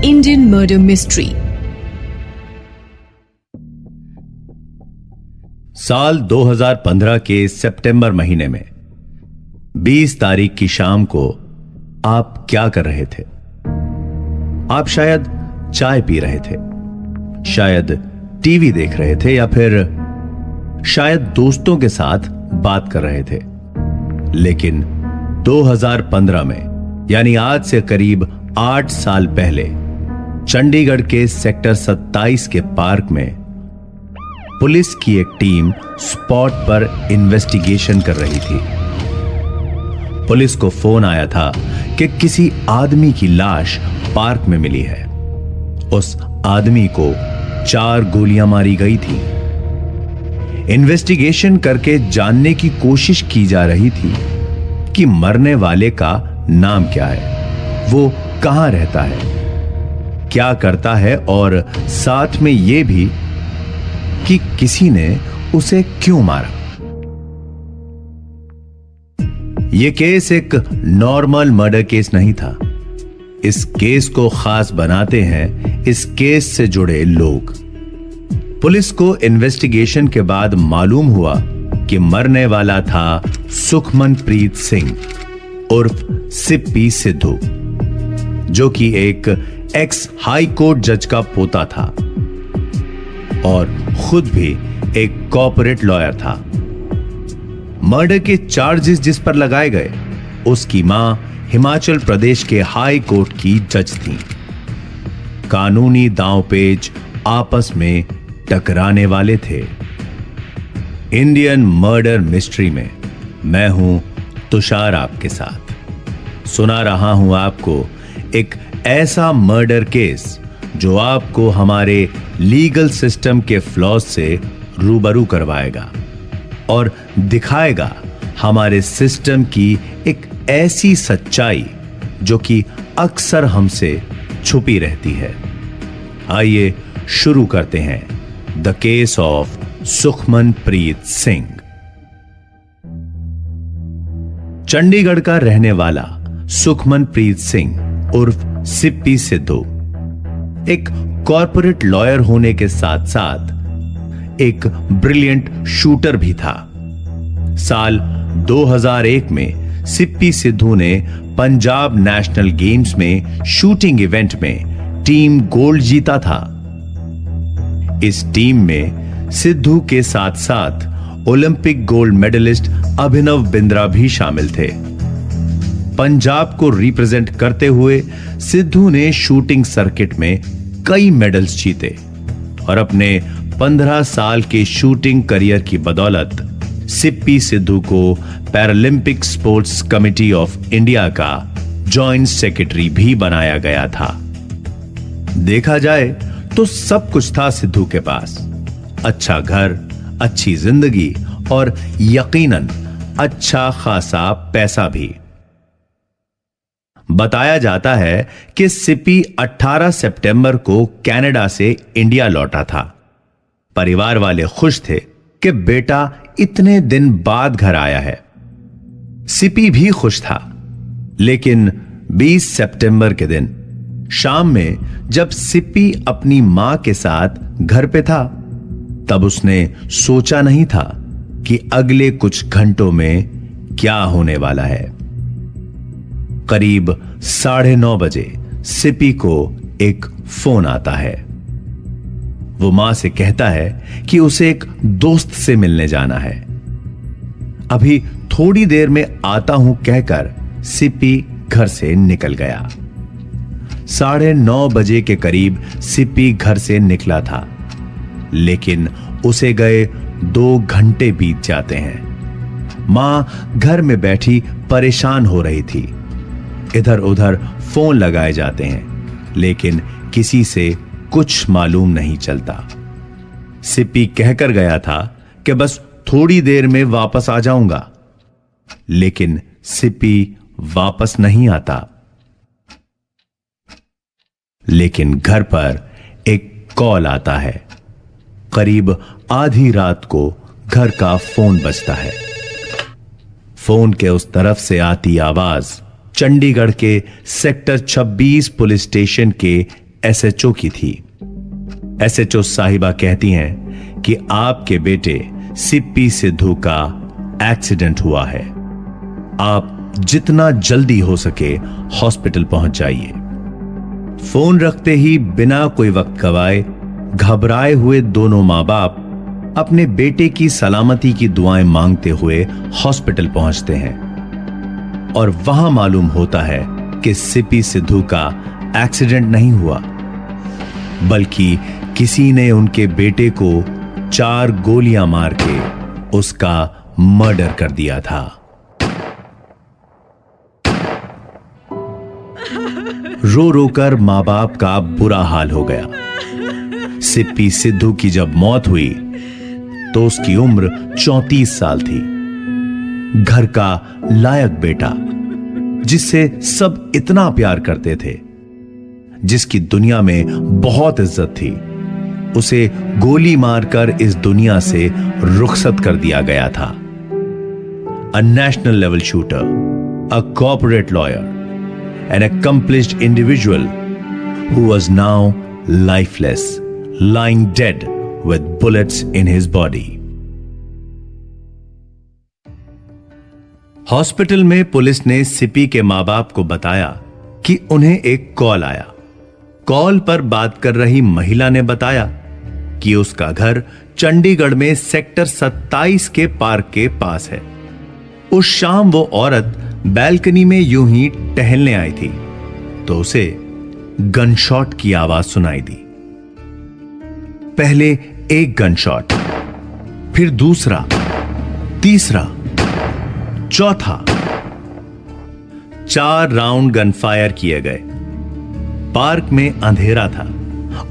Indian murder mystery. साल 2015 के सितंबर महीने में 20 तारीख की शाम को आप क्या कर रहे थे? आप शायद चाय पी रहे थे, शायद टीवी देख रहे थे, या फिर शायद दोस्तों के साथ बात कर रहे थे। लेकिन 2015 में, यानी आज से करीब 8 साल पहले, चंडीगढ़ के सेक्टर 27 के पार्क में पुलिस की एक टीम स्पॉट पर इन्वेस्टिगेशन कर रही थी। पुलिस को फोन आया था कि किसी आदमी की लाश पार्क में मिली है। उस आदमी को 4 गोलियां मारी गई थी। इन्वेस्टिगेशन करके जानने की कोशिश की जा रही थी कि मरने वाले का नाम क्या है, वो कहां रहता है, क्या करता है, और साथ में यह भी कि किसी ने उसे क्यों मारा। यह केस एक नॉर्मल मर्डर केस नहीं था। इस केस को खास बनाते हैं इस केस से जुड़े लोग। पुलिस को इन्वेस्टिगेशन के बाद मालूम हुआ कि मरने वाला था सुखमनप्रीत सिंह उर्फ सिप्पी सिद्धू, जो कि एक एक्स हाई कोर्ट जज का पोता था और खुद भी एक कॉर्पोरेट लॉयर था। मर्डर के चार्जेस जिस पर लगाए गए, उसकी मां हिमाचल प्रदेश के हाई कोर्ट की जज थी। कानूनी दांवपेच आपस में टकराने वाले थे। इंडियन मर्डर मिस्ट्री में मैं हूं तुषार आपके साथ। सुना रहा हूं आपको एक ऐसा मर्डर केस जो आपको हमारे लीगल सिस्टम के फ्लॉज से रूबरू करवाएगा और दिखाएगा हमारे सिस्टम की एक ऐसी सच्चाई जो कि अक्सर हमसे छुपी रहती है। आइए शुरू करते हैं the case of Sukhmanpreet Singh. Chandigarh का रहने वाला सुखमनप्रीत सिंह उर्फ सिप्पी सिद्धू एक कॉर्पोरेट लॉयर होने के साथ साथ एक ब्रिलियंट शूटर भी था। साल 2001 में सिप्पी सिद्धू ने पंजाब नेशनल गेम्स में शूटिंग इवेंट में टीम गोल्ड जीता था। इस टीम में सिद्धू के साथ साथ Olympic gold medallist Abhinav Bindra भी शामिल थे। पंजाब को रिप्रेजेंट करते हुए सिद्धू ने शूटिंग सर्किट में कई मेडल्स जीते और अपने 15 साल के शूटिंग करियर की बदौलत सिप्पी सिद्धू को Paralympic sports committee of India का जॉइंट सेक्रेटरी भी बनाया गया था। देखा जाए तो सब कुछ था सिद्धू के पास। अच्छा घर, अच्छी जिंदगी और यकीनन अच्छा खासा पैसा भी। बताया जाता है कि सिप्पी 18 सितंबर को कनाडा से इंडिया लौटा था। परिवार वाले खुश थे कि बेटा इतने दिन बाद घर आया है। सिप्पी भी खुश था। लेकिन 20 सितंबर के दिन शाम में जब सिप्पी अपनी मां के साथ घर पे था, तब उसने सोचा नहीं था कि अगले कुछ घंटों में क्या होने वाला है। करीब 9:30 बजे सिप्पी को एक फोन आता है। वो मां से कहता है कि उसे एक दोस्त से मिलने जाना है। अभी थोड़ी देर में आता हूं कहकर सिप्पी घर से निकल गया। 9:30 बजे के करीब सिप्पी घर से निकला था, लेकिन उसे गए 2 घंटे बीत जाते हैं। मां घर में बैठी परेशान हो रही थी। इधर उधर फोन लगाए जाते हैं, लेकिन किसी से कुछ मालूम नहीं चलता। सिप्पी कहकर गया था कि बस थोड़ी देर में वापस आ जाऊंगा, लेकिन सिप्पी वापस नहीं आता। लेकिन घर पर एक कॉल आता है। करीब आधी रात को घर का फोन बजता है। फोन के उस तरफ से आती आवाज चंडीगढ़ के सेक्टर 26 पुलिस स्टेशन के एसएचओ की थी। एसएचओ साहिबा कहती हैं कि आपके बेटे सिप्पी सिद्धू का एक्सीडेंट हुआ है, आप जितना जल्दी हो सके हॉस्पिटल पहुंच जाइए। फोन रखते ही बिना कोई वक्त गवाए घबराए हुए दोनों मां बाप अपने बेटे की सलामती की दुआएं मांगते हुए हॉस्पिटल पहुंचते हैं और वहां मालूम होता है कि सिप्पी सिद्धू का एक्सीडेंट नहीं हुआ, बल्कि किसी ने उनके बेटे को 4 गोलियां मार के उसका मर्डर कर दिया था। रो रोकर मां बाप का बुरा हाल हो गया। सिप्पी सिद्धू की जब मौत हुई तो उसकी उम्र 34 साल थी। घर का लायक बेटा, जिससे सब इतना प्यार करते थे, जिसकी दुनिया में बहुत इज्जत थी, उसे गोली मारकर इस दुनिया से रुखसत कर दिया गया था। A national level shooter, a corporate lawyer, an accomplished individual who was now lifeless, lying dead with bullets in his body. Hospital में पुलिस ने सिप्पी के मां बाप को बताया कि उन्हें एक कॉल आया। कॉल पर बात कर रही महिला ने बताया कि उसका घर चंडीगढ़ में सेक्टर 27 के पार्क के पास है। उस शाम वो औरत बैल्कनी में यूं ही टहलने आई थी तो उसे गनशॉट की आवाज सुनाई दी। पहले एक गनशॉट, फिर दूसरा, तीसरा, चौथा। 4 राउंड गनफायर किए गए। पार्क में अंधेरा था,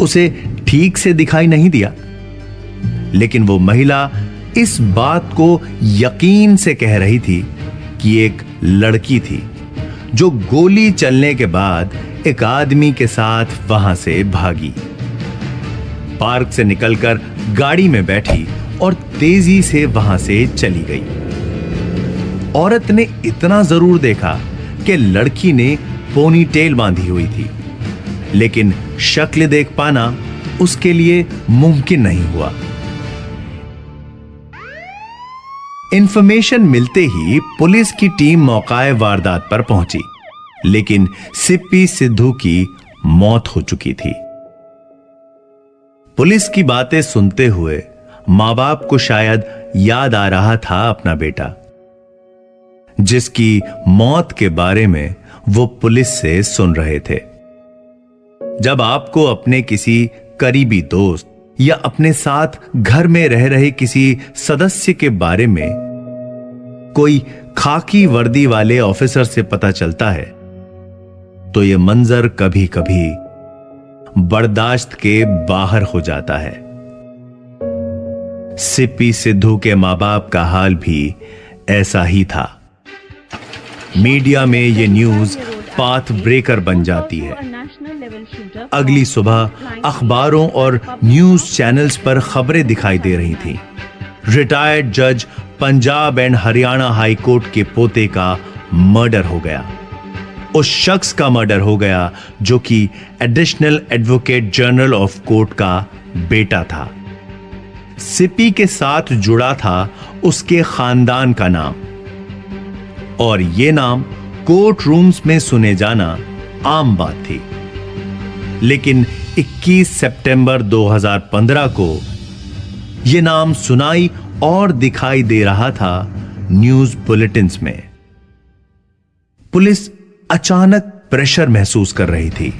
उसे ठीक से दिखाई नहीं दिया, लेकिन वो महिला इस बात को यकीन से कह रही थी कि एक लड़की थी जो गोली चलने के बाद एक आदमी के साथ वहां से भागी, पार्क से निकलकर गाड़ी में बैठी और तेजी से वहां से चली गई। औरत ने इतना जरूर देखा कि लड़की ने पोनी टेल बांधी हुई थी, लेकिन शक्ल देख पाना उसके लिए मुमकिन नहीं हुआ। इंफॉर्मेशन मिलते ही पुलिस की टीम मौकाए वारदात पर पहुंची, लेकिन सिप्पी सिद्धू की मौत हो चुकी थी। पुलिस की बातें सुनते हुए मां बाप को शायद याद आ रहा था अपना बेटा, जिसकी मौत के बारे में वो पुलिस से सुन रहे थे। जब आपको अपने किसी करीबी दोस्त या अपने साथ घर में रह रहे किसी सदस्य के बारे में कोई खाकी वर्दी वाले ऑफिसर से पता चलता है तो यह मंजर कभी कभी बर्दाश्त के बाहर हो जाता है। सिप्पी सिद्धू के मां बाप का हाल भी ऐसा ही था। मीडिया में यह न्यूज पाथ ब्रेकर बन जाती है। अगली सुबह अखबारों और न्यूज चैनल्स पर खबरें दिखाई दे रही थीं। रिटायर्ड जज Punjab and Haryana high court के पोते का मर्डर हो गया। उस शख्स का मर्डर हो गया जो कि additional advocate general of court का बेटा था। सिप्पी के साथ जुड़ा था उसके खानदान का नाम, और यह नाम कोर्ट रूम्स में सुने जाना आम बात थी। लेकिन 21 सितंबर 2015 को यह नाम सुनाई और दिखाई दे रहा था न्यूज बुलेटिन्स में। पुलिस अचानक प्रेशर महसूस कर रही थी।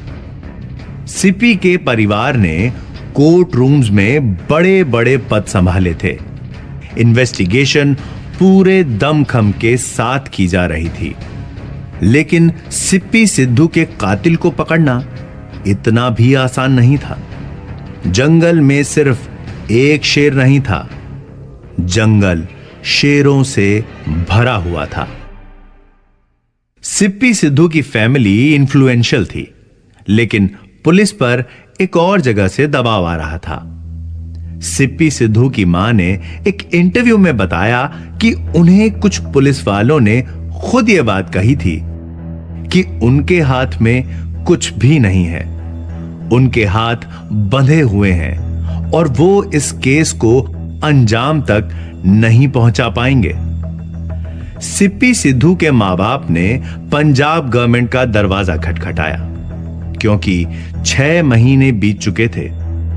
सिप्पी के परिवार ने कोर्ट रूम्स में बड़े बड़े पद संभाले थे। इन्वेस्टिगेशन पूरे दमखम के साथ की जा रही थी, लेकिन सिप्पी सिद्धू के कातिल को पकड़ना इतना भी आसान नहीं था। जंगल में सिर्फ एक शेर नहीं था, जंगल शेरों से भरा हुआ था। सिप्पी सिद्धू की फैमिली इन्फ्लुएंशियल थी, लेकिन पुलिस पर एक और जगह से दबाव आ रहा था। सिप्पी सिद्धू की मां ने एक इंटरव्यू में बताया कि उन्हें कुछ पुलिस वालों ने खुद यह बात कही थी कि उनके हाथ में कुछ भी नहीं है उनके हाथ बंधे हुए हैं और वो इस केस को अंजाम तक नहीं पहुंचा पाएंगे। सिप्पी सिद्धू के मां बाप ने पंजाब गवर्नमेंट का दरवाजा खटखटाया, क्योंकि 6 महीने बीत चुके थे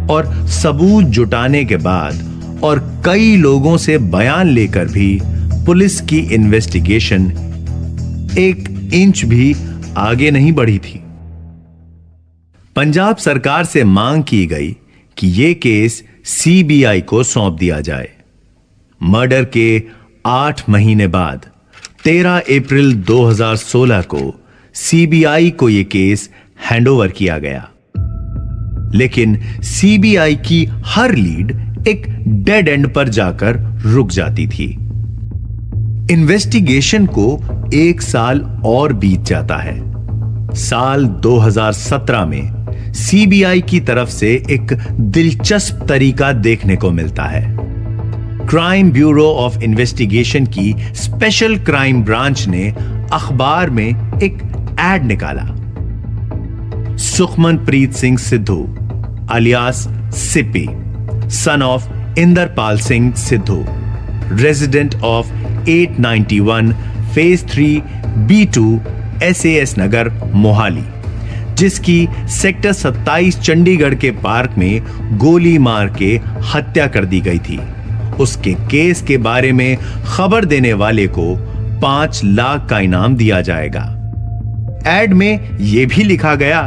और सबूत जुटाने के बाद और कई लोगों से बयान लेकर भी पुलिस की इन्वेस्टिगेशन 1 इंच भी आगे नहीं बढ़ी थी। पंजाब सरकार से मांग की गई कि यह केस सीबीआई को सौंप दिया जाए। मर्डर के 8 महीने बाद 13 अप्रैल 2016 को सीबीआई को यह केस हैंडओवर किया गया, लेकिन सीबीआई की हर लीड एक डेड एंड पर जाकर रुक जाती थी। इन्वेस्टिगेशन को 1 साल और बीत जाता है। साल 2017 में सीबीआई की तरफ से एक दिलचस्प तरीका देखने को मिलता है। क्राइम ब्यूरो ऑफ इन्वेस्टिगेशन की स्पेशल क्राइम ब्रांच ने अखबार में एक एड निकाला। Sukhmanpreet Singh Sidhu alias Sippy, son of Inderpal Singh Sidhu, resident of 891 phase 3 B2 SAS नगर मोहाली, जिसकी सेक्टर 27 चंडीगढ़ के पार्क में गोली मार के हत्या कर दी गई थी, उसके केस के बारे में खबर देने वाले को 5 लाख का इनाम दिया जाएगा। एड में यह भी लिखा गया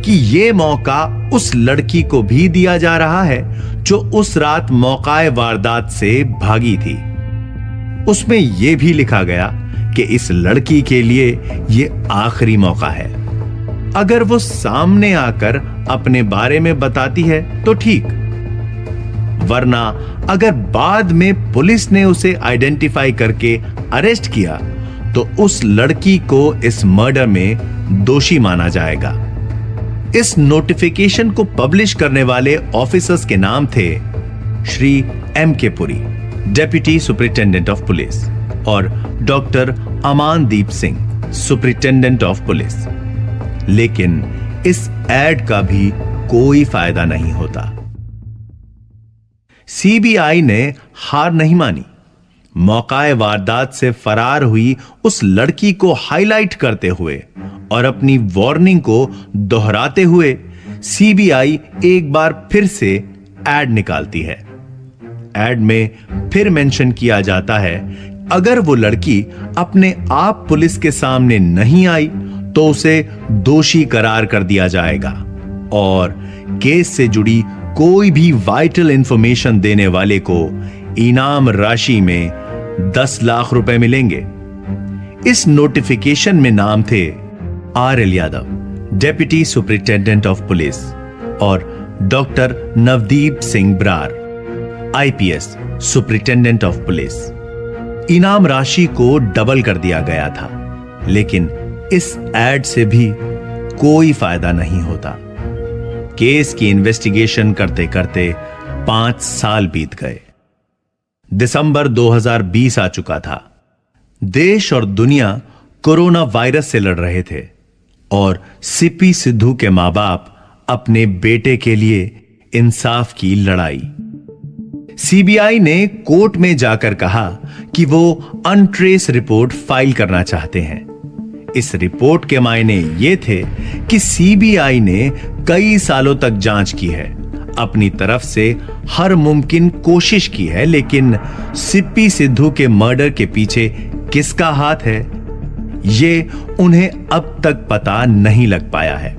कि यह मौका उस लड़की को भी दिया जा रहा है जो उस रात मौकाए वारदात से भागी थी। उसमें यह भी लिखा गया कि इस लड़की के लिए यह आखिरी मौका है। अगर वो सामने आकर अपने बारे में बताती है तो ठीक, वरना अगर बाद में पुलिस ने उसे आइडेंटिफाई करके अरेस्ट किया तो उस लड़की को इस मर्डर में दोषी माना जाएगा। इस नोटिफिकेशन को पब्लिश करने वाले ऑफिसर्स के नाम थे Shri M.K. Puri, deputy superintendent of police, और doctor Amandeep Singh, superintendent of police. लेकिन इस एड का भी कोई फायदा नहीं होता। सीबीआई ने हार नहीं मानी। मौकाए वारदात से फरार हुई उस लड़की को हाईलाइट करते हुए और अपनी वार्निंग को दोहराते हुए सीबीआई एक बार फिर से एड निकालती है। एड में फिर मेंशन किया जाता है, अगर वो लड़की अपने आप पुलिस के सामने नहीं आई तो उसे दोषी करार कर दिया जाएगा और केस से जुड़ी कोई भी वाइटल इंफॉर्मेशन देने वाले को इनाम राशि में 10 लाख रुपए मिलेंगे। इस नोटिफिकेशन में नाम थे R.L. Yadav, deputy superintendent of police, और doctor Navdeep Singh Brar, IPS, superintendent of police. इनाम राशि को डबल कर दिया गया था, लेकिन इस एड से भी कोई फायदा नहीं होता। केस की इन्वेस्टिगेशन करते करते 5 साल बीत गए। दिसंबर 2020 आ चुका था। देश और दुनिया कोरोना वायरस से लड़ रहे थे और सिप्पी सिद्धू के मां बाप अपने बेटे के लिए इंसाफ की लड़ाई। सीबीआई ने कोर्ट में जाकर कहा कि वो अनट्रेस रिपोर्ट फाइल करना चाहते हैं। इस रिपोर्ट के मायने ये थे कि सीबीआई ने कई सालों तक जांच की है, अपनी तरफ से हर मुमकिन कोशिश की है, लेकिन सिप्पी सिद्धू के मर्डर के पीछे किसका हाथ है, ये उन्हें अब तक पता नहीं लग पाया है।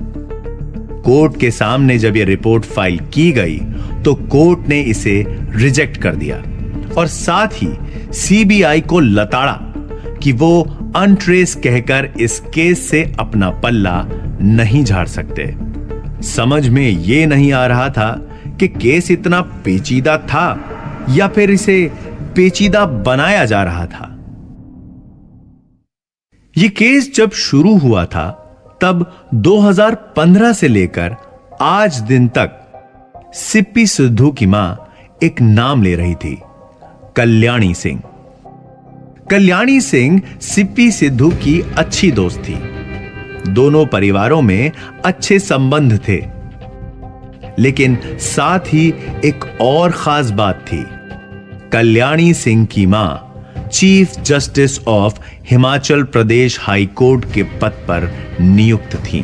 कोर्ट के सामने जब यह रिपोर्ट फाइल की गई तो कोर्ट ने इसे रिजेक्ट कर दिया और साथ ही सीबीआई को लताड़ा कि वो अनट्रेस कहकर इस केस से अपना पल्ला नहीं झाड़ सकते। समझ में यह नहीं आ रहा था कि केस इतना पेचीदा था या फिर इसे पेचीदा बनाया जा रहा था। यह केस जब शुरू हुआ था तब 2015 से लेकर आज दिन तक सिप्पी सिद्धू की मां एक नाम ले रही थी, कल्याणी सिंह। कल्याणी सिंह सिप्पी सिद्धू की अच्छी दोस्त थी। दोनों परिवारों में अच्छे संबंध थे। लेकिन साथ ही एक और खास बात थी। कल्याणी सिंह की मां chief justice of Himachal Pradesh high court के पद पर नियुक्त थीं।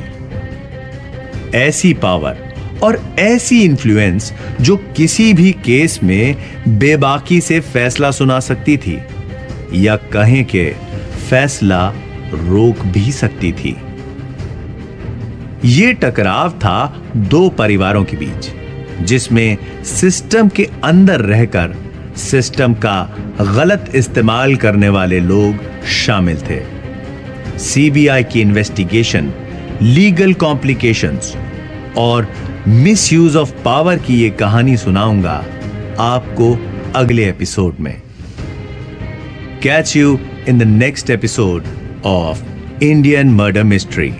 ऐसी पावर और ऐसी इन्फ्लुएंस जो किसी भी केस में बेबाकी से फैसला सुना सकती थी, या कहें कि फैसला रोक भी सकती थी। यह टकराव था दो परिवारों के बीच, जिसमें सिस्टम के अंदर रहकर सिस्टम का गलत इस्तेमाल करने वाले लोग शामिल थे। सीबीआई की इन्वेस्टिगेशन, लीगल कॉम्प्लिकेशंस और मिसयूज ऑफ पावर की यह कहानी सुनाऊंगा आपको अगले एपिसोड में। Catch you in the next episode of Indian murder mystery.